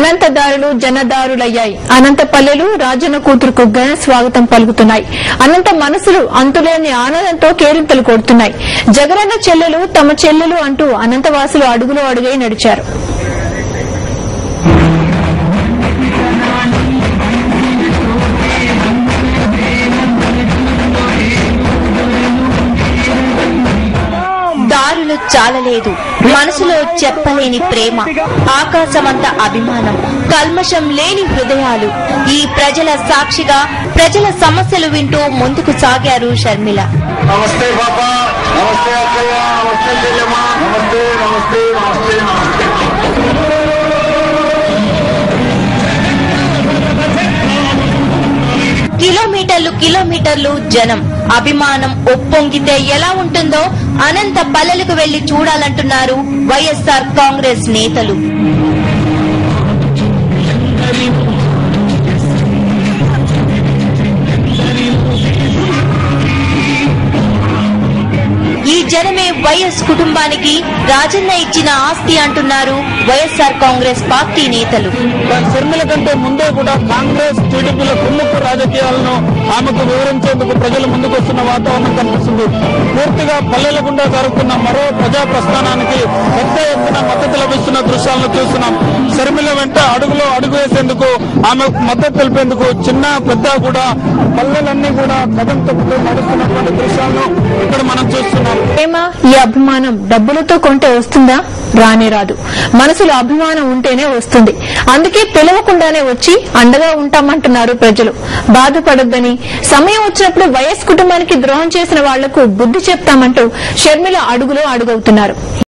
అనంతదారులు జనదారులయ్యాయి. అనంతపల్లెలు రాజన్న కూతురుకు ఘన స్వాగతం పలుకుతున్నాయి. అనంత మనసులు అంతులేని ఆనందంతో కేరింతలు కొడుతున్నాయి. జగనన్న చెల్లెలు తమ చెల్లెలు అంటూ అనంతవాసులు అడుగులో అడుగై నడిచారు. దారులు చాలలేదు, మనసులో చెప్పలేని ప్రేమ, ఆకాశమంత అభిమానం, కల్మషం లేని హృదయాలు. ఈ ప్రజల సాక్షిగా ప్రజల సమస్యలు వింటూ ముందుకు సాగారు షర్మిల. నమస్తే బాబా, నమస్తే అక్కయ్య, నమస్తే చెల్లెమ్మ, నమస్తే నమస్తే నమస్తే నమస్తే. కిలోమీటర్లు జనం, అభిమానం ఉప్పొంగితే ఎలా ఉంటుందో అనంత పల్లెలకు వెళ్లి చూడాలంటున్నారు వైఎస్ఆర్ కాంగ్రెస్ నేతలు. ఈ జనమే వైఎస్ కుటుంబానికి రాజన్న ఇచ్చిన ఆస్తి అంటున్నారు వైఎస్ఆర్ కాంగ్రెస్ పార్టీ నేతలు. షర్మిల కంటే ముందే కూడా కాంగ్రెస్ టీడీపీల కుమ్ముక్కు రాజకీయాలను ఆమెకు వివరించేందుకు ప్రజలు ముందుకు వస్తున్న వాతావరణం కనిపిస్తుంది. పూర్తిగా పల్లెల గుండా జరుగుతున్న మరో ప్రజా ప్రస్థానానికి పెద్ద ఎత్తున మద్దతు లభిస్తున్న దృశ్యాలను చూస్తున్నాం. షర్మిల వెంట అడుగులో అడుగు వేసేందుకు ఆమె మద్దతు తెలిపేందుకు చిన్న పెద్ద కూడా పల్లెలన్నీ కూడా కదం తొక్కుతూ నడుస్తున్నటువంటి దృశ్యాలను ఇక్కడ మనం చూస్తున్నాం. ప్రేమ, ఈ అభిమానం డబ్బులతో కొంటే వస్తుందా? రానే రాదు. మనసులో అభిమానం ఉంటేనే వస్తుంది. అందుకే పిలవకుండానే వచ్చి అండగా ఉంటామంటున్నారు ప్రజలు. బాధపడొద్దని, సమయం వచ్చినప్పుడు వైఎస్ కుటుంబానికి ద్రోహం చేసిన వాళ్లకు బుద్ధి చెప్తామంటూ షర్మిల అడుగులో అడుగవుతున్నారు.